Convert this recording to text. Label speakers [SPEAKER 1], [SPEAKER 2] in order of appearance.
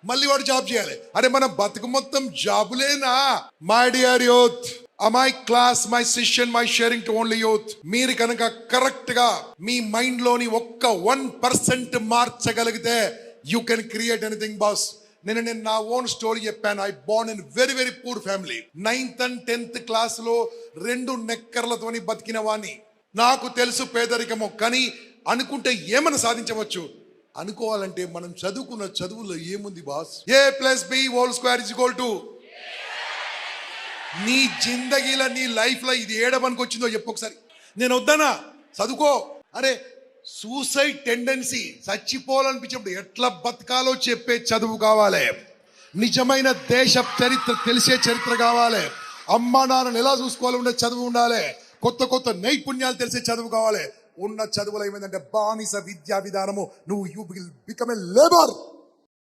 [SPEAKER 1] మళ్ళీ వాడు జాబ్ చేయాలి. అరే మన బతుకు మొత్తం జాబులేనా? My dear youth, my class, my session, my sharing to only youth, మీరు కనుక కరెక్ట్ గా మీ మైండ్ లోని ఒక్క 1% మార్చగలిగితే you can create anything boss. నేను నా ఓన్ స్టోరీ చెప్పాను. I born in very very poor family. 9th and 10th class లో 2 నెక్కర్లతోని బతికిన వాణ్ణి. నాకు తెలుసు పేదరికము, కానీ అనుకుంటే ఏమైనా సాధించవచ్చు. అనుకోవాలంటే మనం చదువుకున్న చదువులో ఏముంది బాస్? A+B² నీ జిందగీలో, నీ లైఫ్ లో ఇది ఏడమనికి వచ్చిందో చెప్పు ఒకసారి. నేను వద్దనా చదువుకో. అరే సూసైడ్ టెండెన్సీ, చచ్చిపోవాలనిపించినప్పుడు ఎట్లా బతకాలో చెప్పే చదువు కావాలి. నిజమైన దేశ చరిత్ర తెలిసే చరిత్ర కావాలి. అమ్మా నాన్నను ఎలా చూసుకోవాలి ఉండే చదువు ఉండాలి. కొత్త కొత్త నైపుణ్యాలు తెలిసే చదువు కావాలి. ఉన్న చదువులో ఏమైందంటే బానిస విద్యా విధానము. నువ్వు you will become a labour.